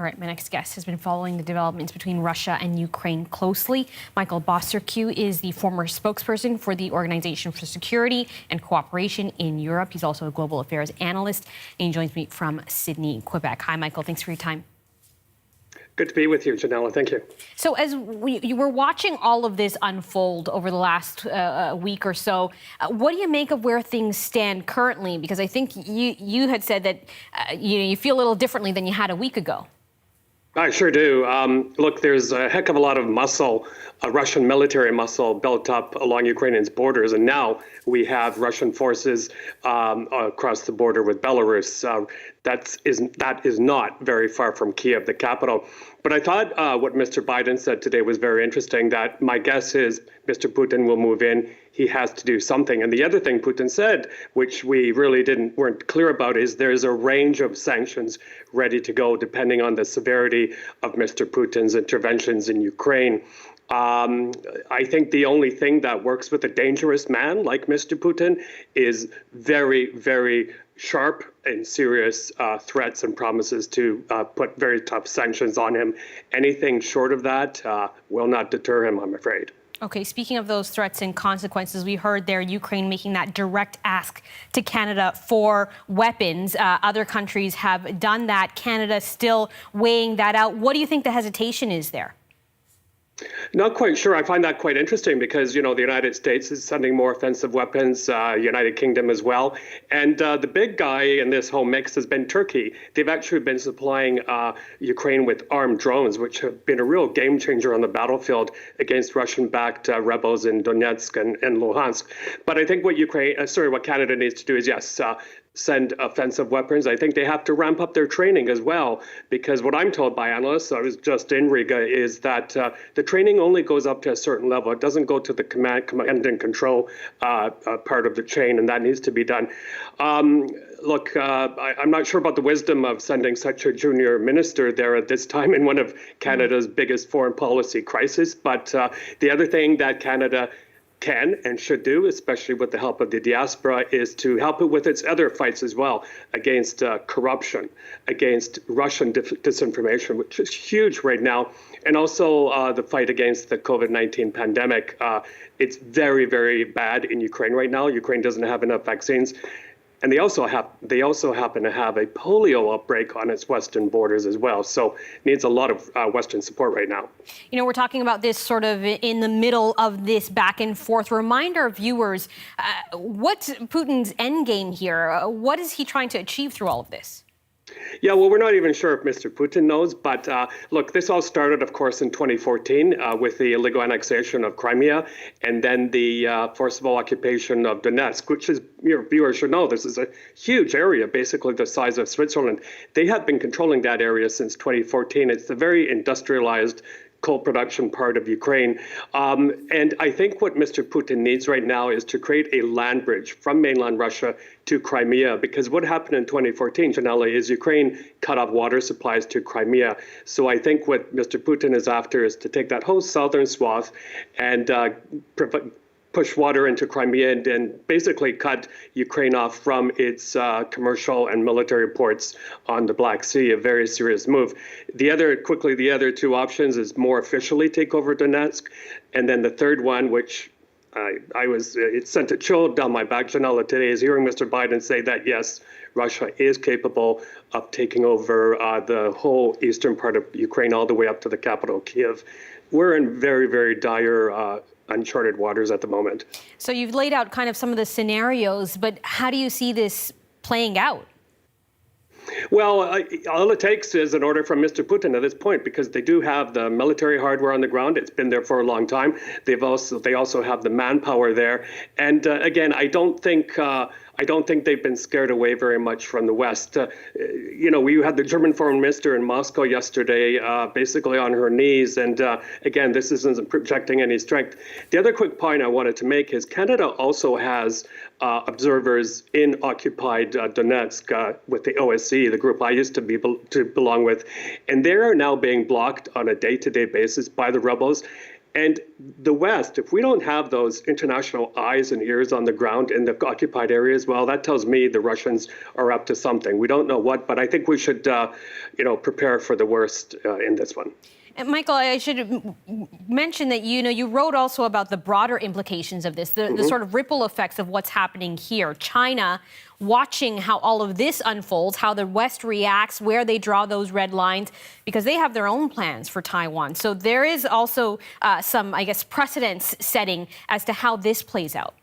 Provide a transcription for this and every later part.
All right, my next guest has been following the developments between Russia and Ukraine closely. Michael Bociurkiw is the former spokesperson for the Organization for Security and Cooperation in Europe. He's also a global affairs analyst, and he joins me from Sydney, Quebec. Hi, Michael. Thanks for your time. Good to be with you, Ginella. Thank you. So as you were watching all of this unfold over the last week or so, what do you make of where things stand currently? Because I think you had said that you feel a little differently than you had a week ago. I sure do. Look, there's a heck of a lot of muscle, Russian military muscle built up along Ukraine's borders. And now we have Russian forces across the border with Belarus. That is not very far from Kiev, the capital. But I thought what Mr. Biden said today was very interesting, that my guess is Mr. Putin will move in. He has to do something. And the other thing Putin said, which we really weren't clear about, is there's a range of sanctions ready to go depending on the severity of Mr. Putin's interventions in Ukraine. I think the only thing that works with a dangerous man like Mr. Putin is very, very sharp and serious threats and promises to put very tough sanctions on him. Anything short of that will not deter him, I'm afraid. Okay, speaking of those threats and consequences, we heard there Ukraine making that direct ask to Canada for weapons. Other countries have done that. Canada still weighing that out. What do you think the hesitation is there? Not quite sure. I find that quite interesting because, the United States is sending more offensive weapons, United Kingdom as well. And the big guy in this whole mix has been Turkey. They've actually been supplying Ukraine with armed drones, which have been a real game changer on the battlefield against Russian-backed rebels in Donetsk and Luhansk. But I think what Canada needs to do is, yes, send offensive weapons. I think they have to ramp up their training as well, because what I'm told by analysts, I was just in Riga, is that the training only goes up to a certain level. It doesn't go to the command and control part of the chain, and that needs to be done. Look, I'm not sure about the wisdom of sending such a junior minister there at this time in one of Canada's biggest foreign policy crises. But the other thing that Canada can and should do, especially with the help of the diaspora, is to help it with its other fights as well against corruption, against Russian disinformation, which is huge right now, and also the fight against the COVID-19 pandemic. It's very, very bad in Ukraine right now. Ukraine doesn't have enough vaccines. And they also happen to have a polio outbreak on its western borders as well. So it needs a lot of Western support right now. We're talking about this sort of in the middle of this back and forth. Remind our viewers, what's Putin's endgame here? What is he trying to achieve through all of this? Yeah, well, we're not even sure if Mr. Putin knows. But look, this all started, of course, in 2014 with the illegal annexation of Crimea and then the forcible occupation of Donetsk, which is, your viewers should know, this is a huge area, basically the size of Switzerland. They have been controlling that area since 2014. It's a very industrialized coal production part of Ukraine. And I think what Mr. Putin needs right now is to create a land bridge from mainland Russia to Crimea, because what happened in 2014, Ginella, is Ukraine cut off water supplies to Crimea. So I think what Mr. Putin is after is to take that whole southern swath and push water into Crimea and basically cut Ukraine off from its commercial and military ports on the Black Sea, a very serious move. The other two options is more officially take over Donetsk. And then the third one, which it sent a chill down my back, Ginella, today, is hearing Mr. Biden say that, yes, Russia is capable of taking over the whole eastern part of Ukraine all the way up to the capital, Kiev. We're in very, very dire uncharted waters at the moment. So you've laid out kind of some of the scenarios, but how do you see this playing out? Well, all it takes is an order from Mr. Putin at this point, because they do have the military hardware on the ground. It's been there for a long time. They also have the manpower there. And again, I don't think they've been scared away very much from the West. We had the German foreign minister in Moscow yesterday, basically on her knees. And again, this isn't projecting any strength. The other quick point I wanted to make is Canada also has observers in occupied Donetsk with the OSCE, the group I used to belong with. And they are now being blocked on a day-to-day basis by the rebels. And the West, if we don't have those international eyes and ears on the ground in the occupied areas, well, that tells me the Russians are up to something. We don't know what, but I think we should, prepare for the worst in this one. And Michael, I should mention that you wrote also about the broader implications of this, the sort of ripple effects of what's happening here. China watching how all of this unfolds, how the West reacts, where they draw those red lines, because they have their own plans for Taiwan. So there is also some, I guess, precedence setting as to how this plays out.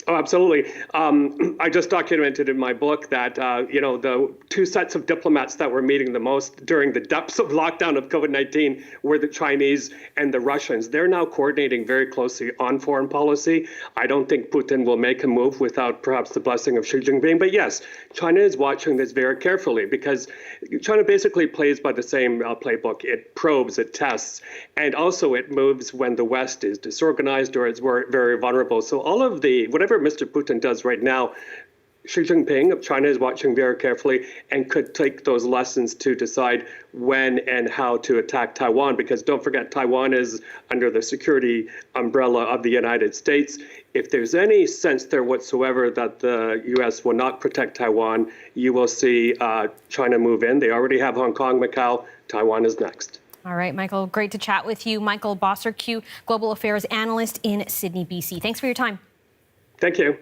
Oh, absolutely. I just documented in my book that, the two sets of diplomats that were meeting the most during the depths of lockdown of COVID-19 were the Chinese and the Russians. They're now coordinating very closely on foreign policy. I don't think Putin will make a move without perhaps the blessing of Xi Jinping. But yes, China is watching this very carefully because China basically plays by the same playbook. It probes, it tests, and also it moves when the West is disorganized or is very vulnerable. So all of whatever Mr. Putin does right now, Xi Jinping of China is watching very carefully and could take those lessons to decide when and how to attack Taiwan. Because don't forget, Taiwan is under the security umbrella of the United States. If there's any sense there whatsoever that the U.S. will not protect Taiwan, you will see China move in. They already have Hong Kong, Macau. Taiwan is next. All right, Michael, great to chat with you. Michael Bociurkiw, Global Affairs Analyst in Sydney, BC. Thanks for your time. Thank you.